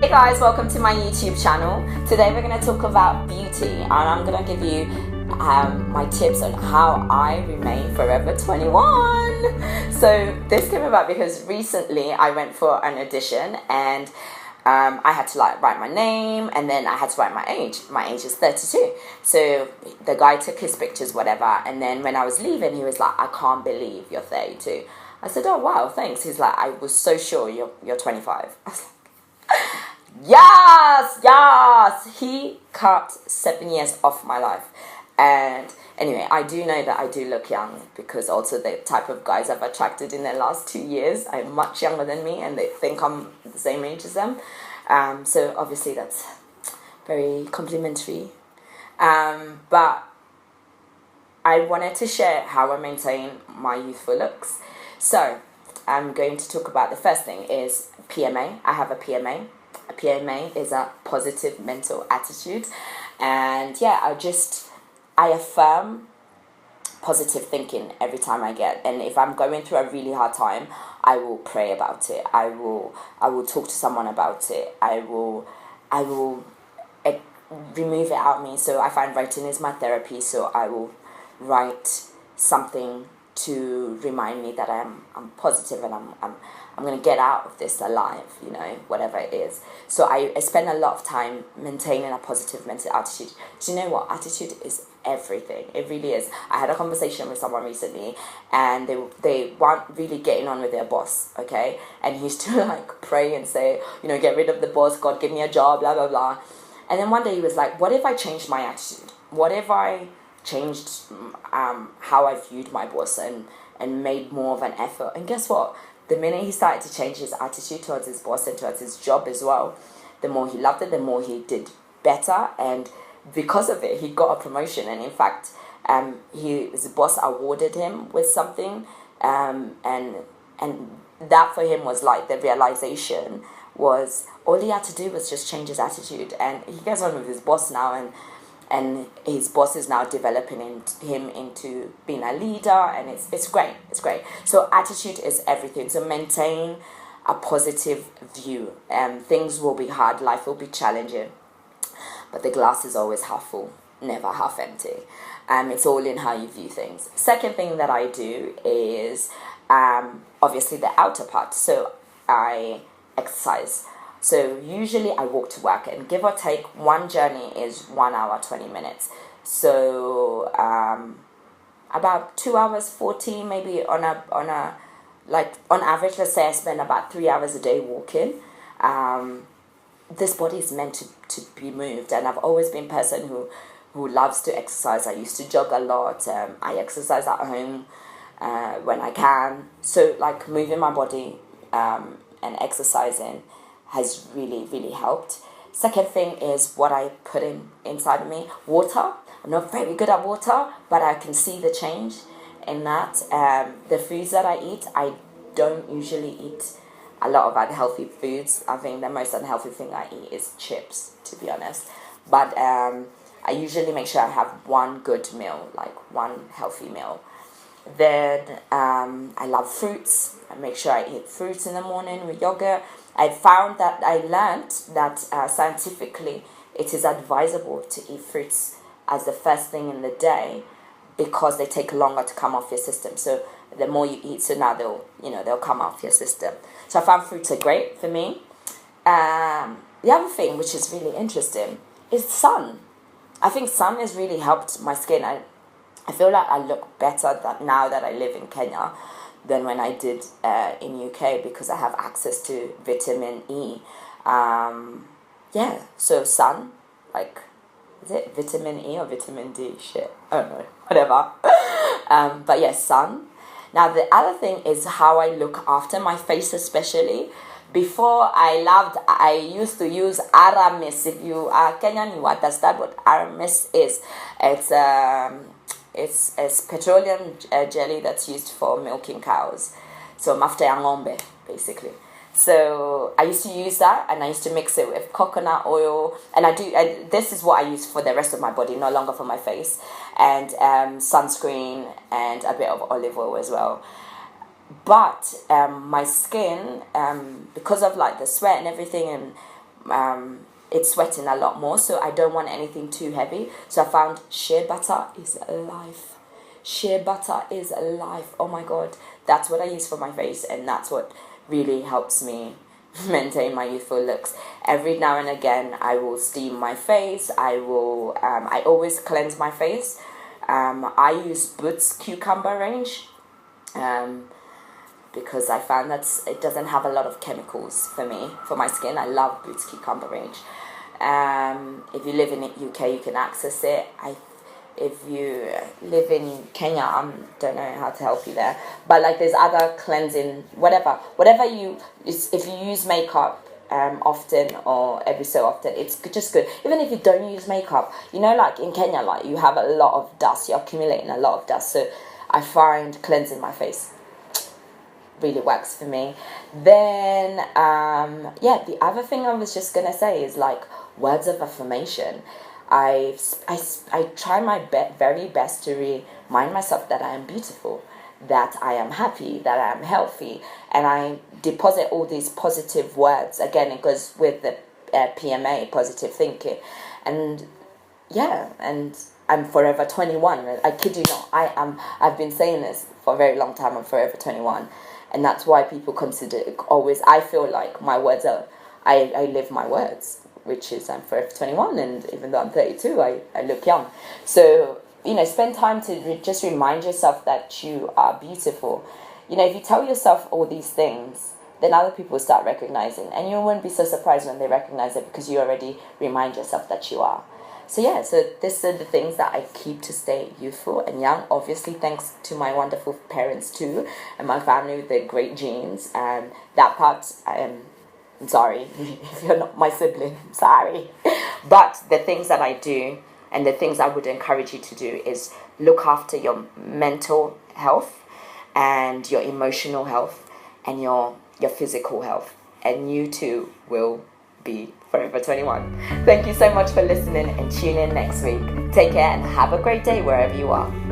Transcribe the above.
Hey guys, welcome to my YouTube channel. Today we're going to talk about beauty, and I'm going to give you my tips on how I remain forever 21. So this came about because recently I went for an audition, and I had to write my name, and then I had to write my age. My age is 32. So the guy took his pictures, whatever, and then when I was leaving, he was like, "I can't believe you're 32." I said, "Oh wow, thanks." He's like, "I was so sure you're 25." I was like, yes, he cut 7 years off my life. And anyway, I do know that I do look young, because also the type of guys I've attracted in the last 2 years are much younger than me, and they think I'm the same age as them. So obviously that's very complimentary. But I wanted to share how I maintain my youthful looks. So I'm going to talk about, the first thing is PMA. I have a PMA. A PMA is a positive mental attitude, and I affirm positive thinking every time I get. And if I'm going through a really hard time, I will pray about it. I will talk to someone about it. I will remove it out of me. So I find writing is my therapy. So I will write something to remind me that I'm positive, and I'm going to get out of this alive, whatever it is. So I spend a lot of time maintaining a positive mental attitude. Do you know what? Attitude is everything. It really is. I had a conversation with someone recently, and they weren't really getting on with their boss, okay? And he used to pray and say, get rid of the boss, God give me a job, blah, blah, blah. And then one day he was like, what if I changed my attitude? What if I changed how I viewed my boss and made more of an effort? And guess what? The minute he started to change his attitude towards his boss and towards his job as well, the more he loved it, the more he did better. And because of it, he got a promotion. And in fact, his boss awarded him with something. And that for him was the realization was all he had to do was just change his attitude. And he gets on with his boss now, and his boss is now developing him into being a leader, and it's great. So attitude is everything. So maintain a positive view. Things will be hard, life will be challenging, but the glass is always half full, never half empty. It's all in how you view things. Second thing that I do is obviously the outer part. So I exercise. So usually I walk to work, and give or take, one journey is 1 hour 20 minutes. So about 2 hours 40, maybe on average, let's say I spend about 3 hours a day walking. This body is meant to be moved, and I've always been a person who loves to exercise. I used to jog a lot. I exercise at home when I can. So moving my body and exercising has really, really helped. Second thing is what I put inside of me. Water. I'm not very good at water, but I can see the change in that. The foods that I eat, I don't usually eat a lot of unhealthy foods. I think the most unhealthy thing I eat is chips, to be honest. But I usually make sure I have one good meal, one healthy meal. Then I love fruits. I make sure I eat fruits in the morning with yogurt. I learned that scientifically it is advisable to eat fruits as the first thing in the day, because they take longer to come off your system. So the more you eat, so now they'll come off your system. So I found fruits are great for me. The other thing, which is really interesting, is sun. I think sun has really helped my skin. I feel like I look better now that I live in Kenya than when I did in UK, because I have access to vitamin E. So sun, is it vitamin E or vitamin D? Shit, I don't know, whatever. But yes, sun. Now the other thing is how I look after my face, especially. Before I used to use Aramis. If you are Kenyan, you understand what Aramis is. It's petroleum jelly that's used for milking cows. So mafuta ya ng'ombe, basically. So I used to use that, and I used to mix it with coconut oil. And this is what I use for the rest of my body, no longer for my face. And sunscreen and a bit of olive oil as well. But my skin, because of the sweat and everything, and it's sweating a lot more, so I don't want anything too heavy. So I found shea butter is life. Shea butter is life. Oh my god, that's what I use for my face, and that's what really helps me maintain my youthful looks. Every now and again I will steam my face. I always cleanse my face. I use Boots cucumber range, because I found that it doesn't have a lot of chemicals for me, for my skin. I love Boots cucumber range. If you live in the UK, you can access it. If you live in Kenya, I don't know how to help you there. But like, there's other cleansing, whatever you, if you use makeup often or every so often, it's just good. Even if you don't use makeup, you know, like in Kenya, like you have a lot of dust, you're accumulating a lot of dust. So I find cleansing my face really works for me. Then the other thing I was just gonna say is like words of affirmation. I try my very best to remind myself that I am beautiful, that I am happy, that I am healthy, and I deposit all these positive words. Again, it goes with the PMA, positive thinking, and I'm forever 21. I kid you not, I've been saying this for a very long time. I'm forever 21, and that's why people consider it always. I feel like my words are, I live my words, which is I'm forever 21, and even though I'm 32, I look young. So, spend time to just remind yourself that you are beautiful. If you tell yourself all these things, then other people start recognizing, and you won't be so surprised when they recognize it, because you already remind yourself that you are. So these are the things that I keep to stay youthful and young. Obviously, thanks to my wonderful parents too, and my family with their great genes. And that part, I'm sorry if you're not my sibling, sorry. But the things that I do, and the things I would encourage you to do, is look after your mental health and your emotional health and your physical health, and you too will be forever 21. Thank you so much for listening, and tune in next week. Take care and have a great day wherever you are.